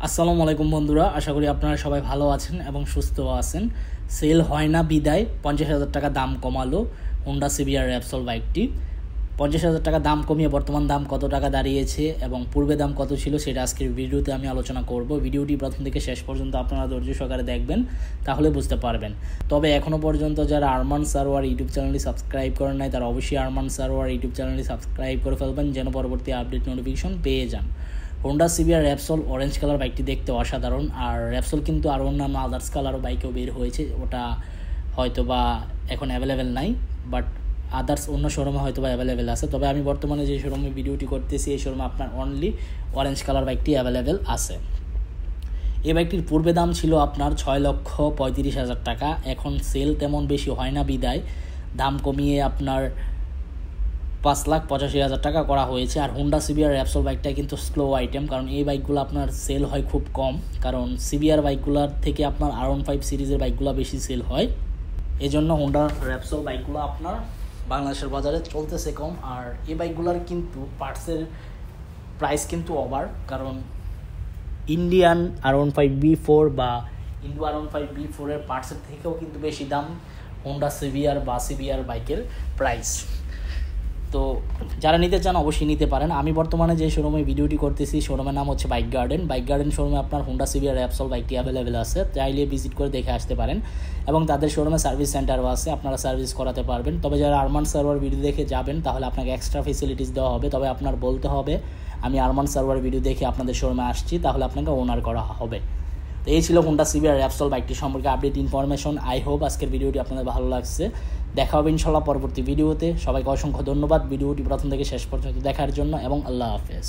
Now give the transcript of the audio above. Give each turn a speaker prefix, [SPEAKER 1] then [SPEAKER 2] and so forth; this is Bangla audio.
[SPEAKER 1] আসসালামু আলাইকুম বন্ধুরা, আশা করি আপনারা সবাই ভালো আছেন এবং সুস্থ আছেন। সেল হয় না বিদায় 50,000 টাকা দাম কমালো হোন্ডা সিবিআর র্যাপসল বাইকটি। 50,000 টাকা দাম কমিয়ে বর্তমান দাম কত টাকা দাঁড়িয়েছে এবং পূর্বে দাম কত ছিল সেটা আজকের ভিডিওতে আমি আলোচনা করব। ভিডিওটি প্রথম থেকে শেষ পর্যন্ত আপনারা ধৈর্য সহকারে দেখবেন, তাহলে বুঝতে পারবেন। তবে এখনও পর্যন্ত যারা আরমান সারোয়ার ইউটিউব চ্যানেলটি সাবস্ক্রাইব করেন নাই তারা অবশ্যই আরমান সারোয়ার ইউটিউব চ্যানেলটি সাবস্ক্রাইব করে ফেলবেন, যেন পরবর্তী আপডেট নোটিফিকেশন পেয়ে যান। Honda CBR Repsol orange colour বাইকটি দেখতে অসাধারণ। আর র্যাপসল কিন্তু আরও অন্যান্য আদার্স কালারও বাইকেও বের হয়েছে, ওটা হয়তো বা এখন অ্যাভেলেবেল নাই, বাট আদার্স অন্য শোরুমে হয়তো বা অ্যাভেলেবেল আছে। তবে আমি বর্তমানে যে শোরুমে ভিডিওটি করতেছি এই শোরুমে আপনার অনলি অরেঞ্জ কালার বাইকটি অ্যাভেলেবেল আছে। এই বাইকটির পূর্বে দাম ছিল আপনার 6,35,000 টাকা। এখন সেল তেমন বেশি হয় না বিদায় দাম কমিয়ে আপনার 5,85,000 টাকা করা হয়েছে। আর হোন্ডা সিবিআর র্যাপসল বাইকটা কিন্তু স্লো আইটেম, কারণ এই বাইকগুলো আপনার সেল হয় খুব কম, কারণ সিবিআর বাইকগুলোর থেকে আপনার R15 সিরিজের বাইকগুলো বেশি সেল হয়। এই জন্য হোন্ডা র্যাপসল বাইকগুলো আপনার বাংলাদেশের বাজারে চলতেছে কম। আর এই বাইকগুলোর কিন্তু পার্টসের প্রাইস কিন্তু ওভার, কারণ ইন্ডিয়ান R15B4 বা ইন্ডো R15B4 এর পার্টসের থেকেও কিন্তু বেশি দাম হোন্ডা সিবিআর বা সিবিআর বাইকের প্রাইস। তো যারা নিতে চান অবশ্যই নিতে পারেন। আমি বর্তমানে যে শোরুমে ভিডিওটি করতেছি শোরুমের নাম হচ্ছে বাইক গার্ডেন শোরুমে আপনার হোন্ডা সিবিআর র্যাপসল বাইকটি অ্যাভেলেবেল আছে, চাইলে ভিজিট করে দেখে আসতে পারেন। এবং তাদের শোরুমে সার্ভিস সেন্টারও আছে, আপনারা সার্ভিস করাতে পারবেন। তবে যারা আরমান সার্ভার ভিডিও দেখে যাবেন তাহলে আপনাকে এক্সট্রা ফেসিলিটিস দেওয়া হবে, তবে আপনার বলতে হবে আমি আরমান সার্ভার ভিডিও দেখে আপনাদের শোরুমে আসছি, তাহলে আপনাকে ওনার করা হবে। তো এই ছিল হোন্ডা সিবিআর র্যাপসল বাইকটি সম্পর্কে আপডেট ইনফরমেশন। আই হোপ আজকের ভিডিওটি আপনাদের ভালো লাগছে। দেখা হবে ইনশাল্লাহ পরবর্তী ভিডিওতে। সবাইকে অসংখ্য ধন্যবাদ ভিডিওটি প্রথম থেকে শেষ পর্যন্ত দেখার জন্য এবং আল্লাহ হাফেজ।